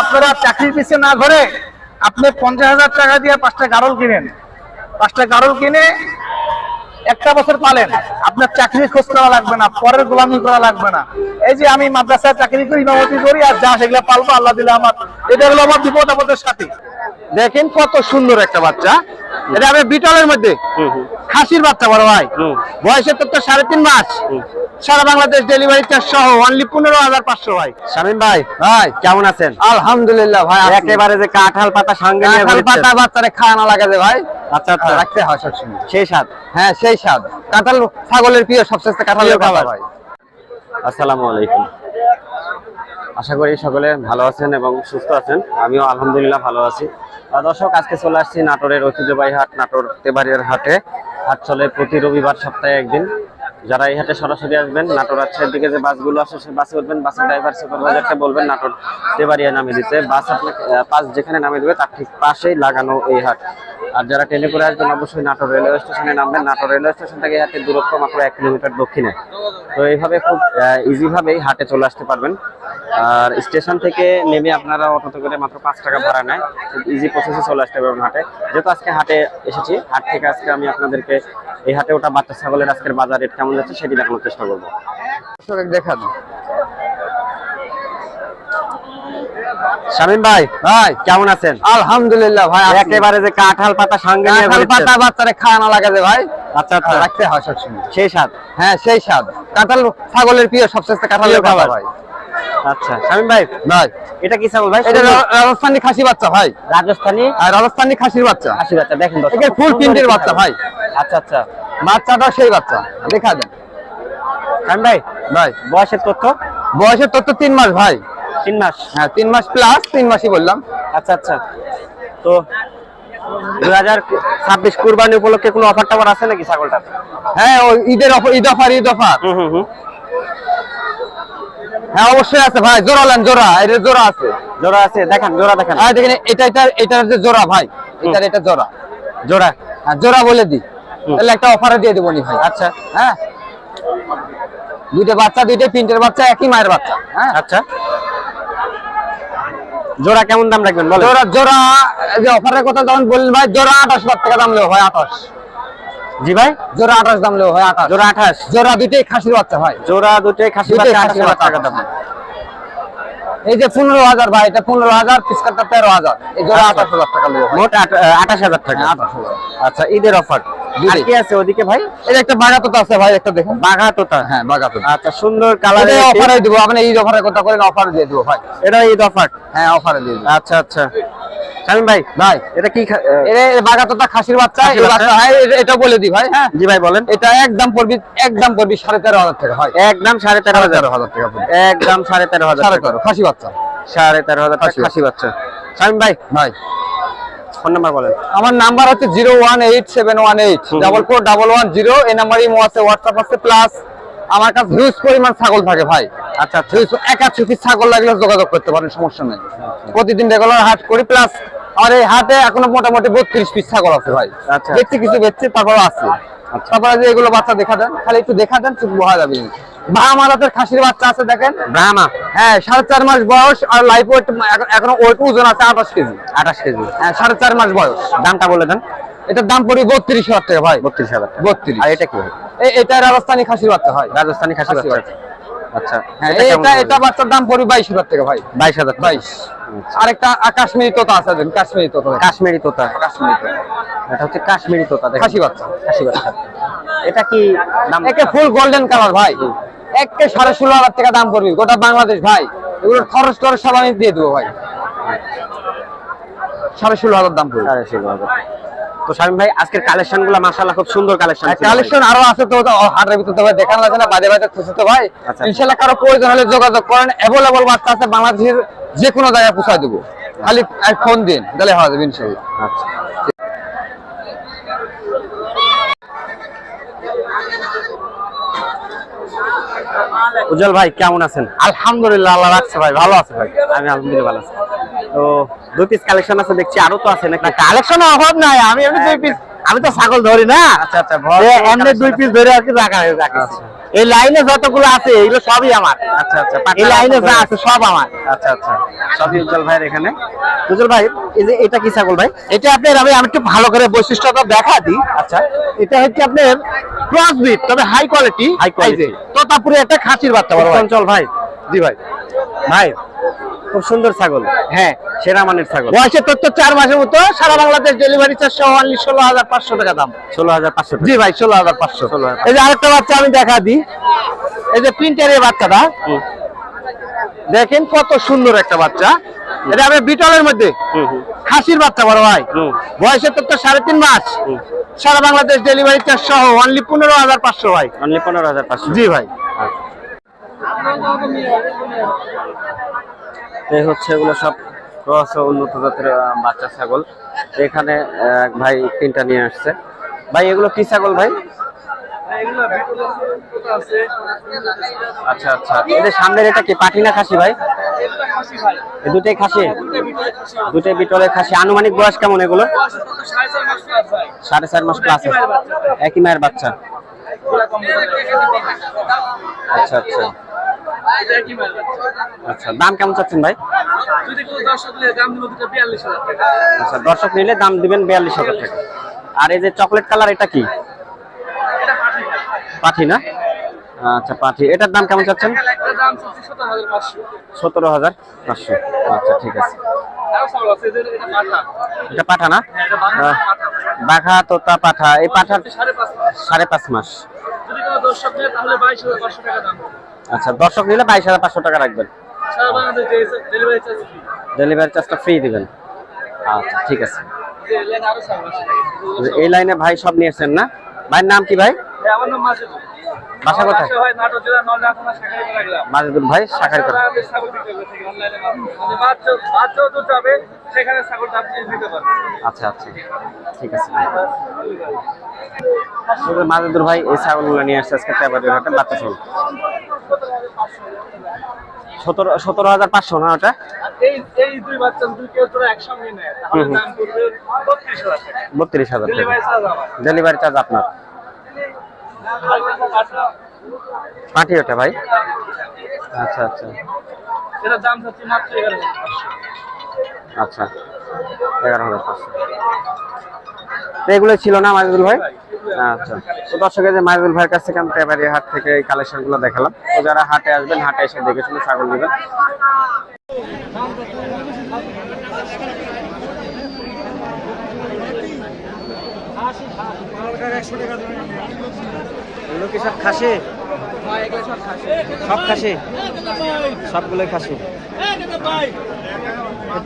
আপনারা চাকরির পিছিয়ে না ঘরে আপনি 50,000 টাকা দিয়ে 5টা গাড়ল কিনেন, 5টা গাড়ল কিনে একটা বছর পালেন, আপনার চাকরির খোঁজ করা লাগবে না, পরের গোলামি করা লাগবে না। এই যে আমি মাদ্রাসায় চাকরি করি, ইমামতি করি, আর যা সেগুলো পালবো আল্লাহ দিলে আমার, এটা হলো আমার বিপদ আপদের সাথে। দেখেন কত সুন্দর একটা বাচ্চা, এটা আমি বিটলের মধ্যে খাসির বাচ্চা বড় ভাই, বয়সের তো 3.5 মাস, সারা বাংলাদেশ ডেলিভারি চার্জ সহ অনলি 15,500 ভাই। শামীম ভাই, ভাই কেমন আছেন? আলহামদুলিল্লাহ ভাই, একেবারে যে কাঁঠাল পাতা সঙ্গে নিয়ে কাঁঠাল পাতা বাচ্চারে খাওয়ানো লাগে যে ভাই। আচ্ছা আচ্ছা, রাখতে হয় সবসময় সেই স্বাদ। হ্যাঁ সেই স্বাদ, কাঁঠাল ছাগলের প্রিয়, সবচেয়ে কাঁঠালের খাবার ভাই। আসসালামু আলাইকুম, আশা করি সকলে ভালো আছেন এবং সুস্থ আছেন। আমিও আলহামদুলিল্লাহ ভালো আছি। দর্শক, আজকে চলে আসছি নাটোরের ঐতিহ্যবাহী হাট, নাটোর তেবাড়িয়ার হাটে। হাট চলে প্রতি রবিবার, সপ্তাহে একদিন। যারা এই হাটে সরাসরি আসবেন, নাটোর রাজশাহীর দিকে যে বাসগুলো আসে সে বাসে উঠবেন, বাসের ড্রাইভার সুপারভাইজারকে বলবেন নাটোর তেবাড়িয়া নামে দিতে। বাস আপনাকে পাস যেখানে নামে দেবে তার ঠিক পাশেই লাগানো এই হাট। আর যারা ট্রেনে করে আসবেন অবশ্যই নাটোর রেলওয়ে স্টেশনে নামবেন। নাটোর রেলওয়ে স্টেশন থেকে হাটের দূরত্ব মাত্র 1 কিলোমিটার দক্ষিণে। তো এইভাবে খুব ইজিভাবেই হাটে চলে আসতে পারবেন। আর স্টেশন থেকে নেমে আপনারা অটোতে করে মাত্র 5 টাকা ভাড়া নেয়, খুব ইজি প্রসেসে চলে আসতে পারবেন হাটে। যেহেতু আজকে হাটে এসেছি, হাট থেকে আজকে আমি আপনাদেরকে এই হাটে ওটা বাচ্চা ছাগলের আজকের বাজার রেট কেমন যাচ্ছে সেটি দেখানোর চেষ্টা করবো। দেখান শামীম ভাই, ভাই কেমন আছেন? আলহামদুলিল্লাহ ভাই, একেবারে যে কাঁঠাল পাতা সঙ্গে নিয়ে কাঁঠাল পাতা বাচ্চারে খাওয়ানো লাগে যে ভাই। আচ্ছা আচ্ছা, রাখতে হয় সবসময় সেই স্বাদ। হ্যাঁ সেই স্বাদ, কাঁঠাল ছাগলের প্রিয়, সবচেয়ে কাঁঠালের খাবার ভাই। আচ্ছা শামীম ভাই, ভাই এটা কি ছাগল ভাই? এটা রাজস্থানি খাসি বাচ্চা ভাই, রাজস্থানি আর রাজস্থানি খাসির বাচ্চা, খাসি বাচ্চা। দেখেন এটা ফুল প্রিন্টের বাচ্চা ভাই। আচ্ছা আচ্ছা, বাচ্চাটা সেই বাচ্চা, দেখা দেন শামীম ভাই। ভাই বয়সের তথ্য? বয়সের তথ্য 3 মাস ভাই। 3 মাস? হ্যাঁ 3 মাস প্লাস, 3 মাসই বললাম। আচ্ছা আচ্ছা, তো 2026 কুরবানি উপলক্ষে কোনো অফার টাফার আছে নাকি ছাগলটা? হ্যাঁ ওই ঈদের অফার, ঈদ অফার। হ্যাঁ অবশ্যই আছে ভাই, জোড়া নেন, জোড়া, এর জোড়া আছে, জোড়া আছে। দেখান জোড়া দেখান। আর দেখেন এটার যে জোড়া ভাই, এটা জোড়া, জোড়া। হ্যাঁ জোড়া বলে দি, তাহলে একটা অফারে দিয়ে দেবো নি ভাই। আচ্ছা হ্যাঁ, দুইটা বাচ্চা, দুইটা প্রিন্টের বাচ্চা, একই মায়ের বাচ্চা। হ্যাঁ আচ্ছা, জোড়া কেমন দাম রাখবেন বলেন? জোড়া যে অফারের কথা যখন বললেন ভাই, জোড়া 28,000 টাকা দাম লেও হয়। 28? জি ভাই, জোড়া 28 দাম লেও হয়। 28? জোড়া 28? জোড়া দুইটাই খাসির বাচ্চা ভাই, জোড়া দুটোই খাসির বাচ্চা, 28,000 টাকা দাম। এই যে 15,000 ভাই, এটা 15,000, পিসকাটটা 13,000, এই জোড়া 28,000 টাকা লেও হয়। মোট 28,000 টাকা। 28,000। আচ্ছা, ঈদের অফার আর কি আছে ওদিকে ভাই? এই যে একটা বাগাতোতা আছে ভাই, একটা দেখুন। বাঘাতোতা? হ্যাঁ বাগাতোতা। আচ্ছা, সুন্দর কালার। এটা অফারে দিব, আপনি ঈদ অফারের কথা বলেন, অফার দিয়ে দিব ভাই। এটা ঈদ অফার? হ্যাঁ অফারে দিয়ে দিব। আচ্ছা আচ্ছা, শামীম ভাই, ভাই এটা কি? এটা বাগাতোতা খাসির বাচ্চা, এই বাচ্চা। হ্যাঁ এটা বলে দি ভাই। হ্যাঁ জি ভাই বলেন। এটা একদম পড়বি 13,500 টাকা ভাই। একদম 13,500 টাকা পড়বে। একদম 13,500 টাকা। 13,500 খাসি বাচ্চা, 13,500 টাকা খাসি বাচ্চা। শামীম ভাই, ভাই ফোন নাম্বার বলেন। আমার নাম্বার হচ্ছে 01871841110। এই নাম্বারই মো আছে, হোয়াটসঅ্যাপ আছে, প্লাস আমার কাছে হিউজ পরিমাণ ছাগল থাকে ভাই। আচ্ছা আচ্ছা, 81 পিস ছাগল লাগলে যোগাযোগ করতে পারেন, সমস্যা নেই। প্রতিদিন রেগুলার হাট করি, প্লাস আমার এই হাটে এখনো মোটামুটি 32 পিস ছাগল আছে ভাই। আচ্ছা, দেখছি কিছু বেচছি, তারপরে আছে। তারপরে যে এগুলো বাচ্চা দেখা দেন, খালি একটু দেখা দেন, চুপ বহা যাবে। বাহামারাতের খাসির বাচ্চা আছে দেখেন, ব্রাহ্মা। হ্যাঁ 4.5 মাস বয়স, আর লাইফ ওয়েট এখনো ওজন আছে 28 কেজি। 28 কেজি? হ্যাঁ 4.5 মাস বয়স। দামটা বলে দেন। এটার দাম পড়বে 32,000 টাকা ভাই। 32,000? 32। আর এটা কি? এটা রাজস্থানী খাসির বাচ্চা হয়। রাজস্থানী খাসি বাচ্চা। আচ্ছা, হ্যাঁ এটা বাচ্চার দাম পড়বে 22,000 টাকা ভাই। 22,000? 22। আরেকটা কাশ্মীরি তোতা আছে, কাশ্মীরি তোতা। কাশ্মীরি তোতা? কাশ্মীরি তোতা, এটা হচ্ছে কাশ্মীরি তোতা। খাসি বাচ্চা, খাসি বাচ্চা। এটা কি দাম? একে ফুল গোল্ডেন কালার ভাই, একে 16,500 টাকা দাম পড়বে গোটা বাংলাদেশ ভাই। এগুলো খরচ টরচ সব আমি দিয়ে দেবো ভাই। 16,500 দাম পড়বে। 16,500। তো শামীম ভাই, আজকের কালেকশন গুলো মাশাআল্লাহ খুব সুন্দর কালেকশন। কালেকশন আরো আছে, তো হাটের ভিতর তো ভাই দেখানো লাগে না, বাজে বাজে খুশি তো ভাই। ইনশাআল্লাহ কারো প্রয়োজন হলে যোগাযোগ করেন, অ্যাভেলেবল বাচ্চা আছে, বাংলাদেশের যে কোনো জায়গায় পৌঁছায় দেবো, খালি ফোন দিন, তাহলে হওয়া যাবে ইনশাআল্লাহ। আচ্ছা, উজ্জ্বল ভাই কেমন আছেন? আলহামদুলিল্লাহ, আল্লাহ রাখছে ভাই, ভালো আছে ভাই। আমি আলহামদুলিল্লাহ ভালো আছি। তো 2 পিস কালেকশন আছে দেখছি, আরো তো আছে নাকি? কালেকশনের অভাব নাই, আমি এমনি 2 পিস আমি তো ছাগল ধরি না। আচ্ছা আচ্ছা, এমনি 2 পিস ধরে আর কি রাখা আচ্ছা। এই লাইনে যতগুলো আছে এগুলো সবই আমার। আচ্ছা আচ্ছা, এই লাইনে যা আছে সব আমার। আচ্ছা আচ্ছা, সবই উজ্জ্বল ভাইয়ের এখানে। উজ্জ্বল ভাই, এই যে এটা কি ছাগল ভাই? এটা আপনার আমি একটু ভালো করে বৈশিষ্ট্যটা দেখা দিই। আচ্ছা, এটা হচ্ছে আপনার ক্রস ব্রিড, তবে high quality. High quality, Totapuri একটা খাসির বাচ্চা বড় ভাই। চঞ্চল ভাই। জি ভাই। ভাই খুব সুন্দর ছাগল, হ্যাঁ সেরা মানের ছাগল। বয়সের তথ্য 4 মাসের মতো, সারা বাংলাদেশ ডেলিভারি চার্জ সহ অনলি 16,500 টাকা দাম। 16,500 টাকা। জি ভাই 16,500। 16,500। এই যে আরেকটা বাচ্চা আমি দেখা দিই, এই যে প্রিন্টারের বাচ্চাটা দেখেন কত সুন্দর একটা বাচ্চা। এটা আমি বিটলের মধ্যে খাসির বাচ্চা বড় ভাই। বয়সের তথ্য 3.5 মাস, সারা বাংলাদেশ ডেলিভারি চার্জ সহ অনলি 15,500 ভাই। অনলি 15,500। জি ভাই। এই হচ্ছে এগুলো সব ক্রস ও উন্নত জাতের বাচ্চা ছাগল। এখানে এক ভাই 3টা নিয়ে আসছে। ভাই এগুলো কি ছাগল ভাই? আচ্ছা আচ্ছা, এদের সামনের এটা কি পাঠি না খাসি ভাই? এই দুটাই খাসি, দুটাই বিটলের খাসি। আনুমানিক বয়স কেমন এগুলো? 4.5 মাস প্লাস। একই মায়ের বাচ্চা। আচ্ছা আচ্ছা আচ্ছা, দাম কেমন চাচ্ছেন ভাই? আচ্ছা, দর্শক নিলে দাম দিবেন 42,000 টাকা। আর এই যে চকলেট কালার, এটা কি পাঠি না? আচ্ছা পাঠি, এটার দাম কেমন চাচ্ছেন? 17,500। আচ্ছা ঠিক আছে। এটা পাঠা না? বাঘা তোতা পাঠা। এই পাঠার 5.5 মাস। আচ্ছা, দর্শক নিলে 22,500 টাকা রাখবেন। ডেলিভারি চার্জটা ফ্রি দিবেন। আচ্ছা ঠিক আছে। এই লাইনে ভাই সব নিয়েছেন না? ভাইয়ের নাম কি ভাই? বাসা কোথায়? মাজেদুল ভাই, শাখারিপাড়া। আচ্ছা আচ্ছা ঠিক আছে। মাজেদুল ভাই এই ছাগলগুলো নিয়ে আসছে আজকে তেবাড়ির হাটে, বাচ্চা ছাগল। 17,500 না ওটা? একসঙ্গে 32,000 টাকা। ডেলিভারি চার্জ আপনার। পাঠি ওটা ভাই? আচ্ছা আচ্ছা আচ্ছা, 11,500। এগুলো ছিল না মাজেদুল ভাই? আচ্ছা, তো দর্শক এই যে মাজেদুল ভাইয়ের কাছ থেকে আমি তেবাড়িয়া হাট থেকে এই কালেকশন গুলো দেখালাম। তো যারা হাটে আসবেন, হাটে এসে দেখে শুনে ছাগল নেবেন। এগুলো কি সব খাসি? সব খাসি, সবগুলোই খাসি।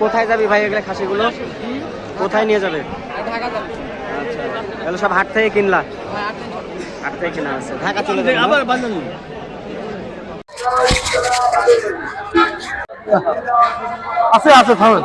কোথায় যাবি ভাই এগুলো খাসিগুলো? কোথায় নিয়ে যাবে? আচ্ছা, এগুলো সব হাট থেকে কিনলা? হাট থেকে কিনা আছে, ঢাকা চলে যাবে। আছে আছে থামেন।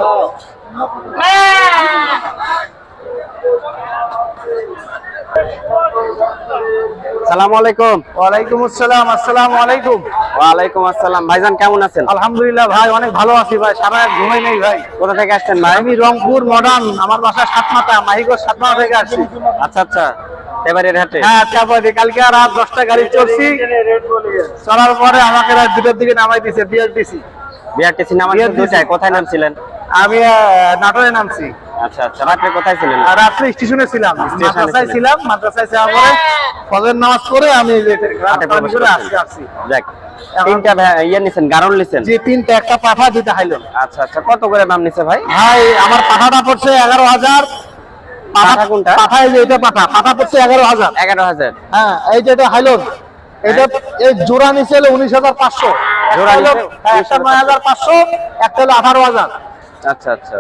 সালামু আলাইকুম। ওয়ালাইকুম আসসালাম। আসসালামু আলাইকুম। ওয়ালাইকুম আসসালাম। ভাইজান কেমন আছেন? আলহামদুলিল্লাহ ভাই, অনেক ভালো আছি ভাই। সারা রাত ঘুমাই নেই ভাই। কোথা থেকে আসছেন ভাই? আমি রংপুর মডার্ন, আমার বাসা সাতমাথা, মাহিগঞ্জ সাতমাথা থেকে আসছি। আচ্ছা আচ্ছা, তেবাড়ির হাটে। হ্যাঁ, তারপরে কালকে রাত 10টা গাড়ি চলছি, চলার পরে আমাকে রাত 2টার দিকে নামাই দিয়েছে বিআরটিসি। বিআরটিসি নামার দুটায় কোথায় নামছিলেন? আমি নাটোরে নামছি। আচ্ছা আচ্ছা, রাত্রে কোথায় ছিলেন? রাত্রে স্টেশনে ছিলাম, মাদ্রাসায় ছিলাম। মাদ্রাসায় যাওয়ার পরে ফজর নামাজ পড়ে আমি আসছি। যাক, 3টা ইয়ে নিছেন, গারল নিছেন? জি 3টা, একটা পাঠা 2টা হাইলন। আচ্ছা আচ্ছা, কত করে দাম নিছে ভাই? ভাই আমার পাঠাটা পড়ছে 11,000। পাঠা কোনটা? পাঠা এই যে এটা পাঠা পড়ছে 11,000। 11,000। হ্যাঁ, এই যে এটা হাইলন, এটা এই জোড়া নিচে হলো 19,500। জোড়া হলো নিচে একটা 9,500, একটা হলো 18,000। আচ্ছা আচ্ছা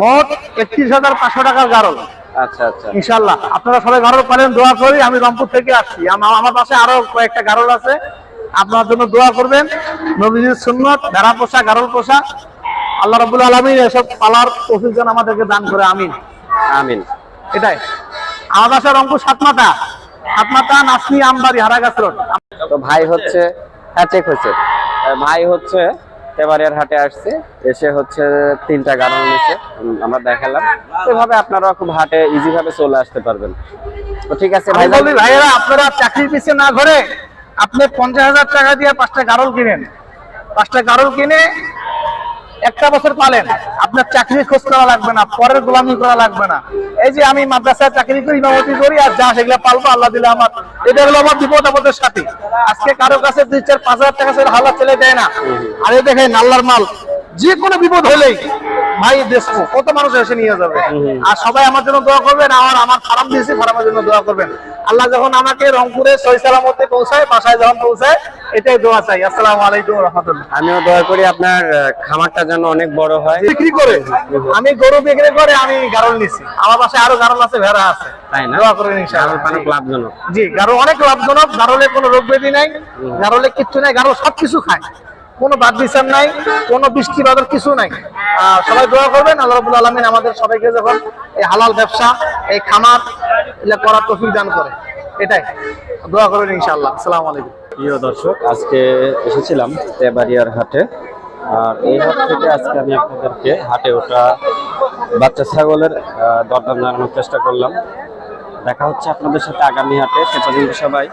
মোট 31,500 টাকার গারল। আচ্ছা আচ্ছা, ইনশাআল্লাহ আপনারা সবাই গারল পারেন, দোয়া করি। আমি রংপুর থেকে আসছি, আমার পাশে আরো কয়েকটা গারল আছে, আপনার জন্য দোয়া করবেন। নবীজির সুন্নাত, ভেড়া পোষা, গারল পোষা, আল্লাহ রাব্বুল আলামিন এসব পালার তৌফিক যেন আমাদেরকে দান করে, আমিন আমিন। এটাই আমার বাসা রংপুর সাতমাথা, নাসনি আমবাড়ি, হারাগাছ রোড। তো ভাই হচ্ছে, হ্যাঁ চেক হয়েছে, ভাই হচ্ছে তেবাড়িয়ার হাটে আসছে, এসে হচ্ছে 3টা গাড়ল নিচ্ছে, আমরা দেখালাম। এভাবে আপনারা খুব হাটে ইজি ভাবে চলে আসতে পারবেন। তো ঠিক আছে আমি ভাই, বলি ভাইয়েরা, আপনারা চাকরির পিছিয়ে না ঘুরে আপনি 50,000 টাকা দিয়ে 5টা গাড়ল কিনেন। 5টা গাড়ল কিনে একটা বছর পালেন, আপনার চাকরির খোঁজ করা লাগবে না, পরের গোলামি করা লাগবে না। এই যে আমি মাদ্রাসায় চাকরি করি, ইমামতি করি, আর যা সেগুলো পালবো আল্লাহ দিলে আমার, এটা হলো আমার বিপদ আপদের সাথে। আজকে কারো কাছে 2-4-5,000 টাকা ছেলে হাল্লা ছেলে দেয় না। আর এই দেখেন আল্লাহর মাল, যে কোনো বিপদ হলেই ভাই দেখবো কত মানুষ এসে নিয়ে যাবে। আর সবাই আমার জন্য দোয়া করবেন, আর আমার ফার্ম দিয়েছি, ফার্মের জন্য দোয়া করবেন। আল্লাহ যখন আমাকে রংপুরে সহি সালামতে পৌঁছায়, বাসায় যখন পৌঁছায়, এটাই দোয়া চাই। আসসালামু আলাইকুম ওয়া রাহমাতুল্লাহ। আমিও দোয়া করি আপনার খামারটা যেন অনেক বড় হয়। বিক্রি করে, আমি গরু বিক্রি করে আমি গারল নিছি, আমার বাসায় আরো গারল আছে, ভেড়া আছে। তাই না? দোয়া করেন ইনশাআল্লাহ। অনেক লাভজনক। জি, গারল অনেক লাভজনক। গারলে কোনো রোগ ব্যাধি নাই, গারলে কিচ্ছু নাই, গারল সবকিছু খায়, কোনো বাদ বিচার নাই, কোনো বৃষ্টি বাদল কিছু নাই। সবাই দোয়া করবেন, আল্লাহ রাব্বুল আলামিন আমাদের সবাইকে যখন এই হালাল ব্যবসা, এই খামার এগুলা করার তৌফিক দান করে, এটাই দোয়া করবেন ইনশাআল্লাহ। আসসালামু আলাইকুম। প্রিয় দর্শক, আজকে এসেছিলাম তেবাড়িয়ার হাটে, আর এই হাট থেকে আজকে আমি আপনাদেরকে হাটে ওঠা বাচ্চা ছাগলের দরদাম জানানোর চেষ্টা করলাম। দেখা হচ্ছে আপনাদের সাথে আগামী হাটে। সে পর্যন্ত সবাই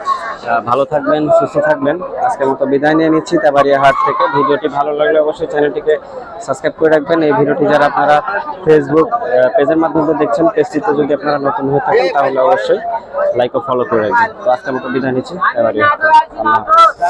ভালো থাকবেন, সুস্থ থাকবেন। আজকের মতো বিদায় নিয়ে নিচ্ছি তেবাড়িয়া হাট থেকে। ভিডিওটি ভালো লাগলে অবশ্যই চ্যানেলটিকে সাবস্ক্রাইব করে রাখবেন। এই ভিডিওটি যারা আপনারা ফেসবুক পেজের মাধ্যমে দেখছেন, পেজটিতে যদি আপনারা নতুন হয়ে থাকেন তাহলে অবশ্যই লাইক ও ফলো করে রাখবেন। তো আজকের মতো বিদায় নিচ্ছি তেবাড়িয়া হাট থেকে। আল্লাহ হাফেজ।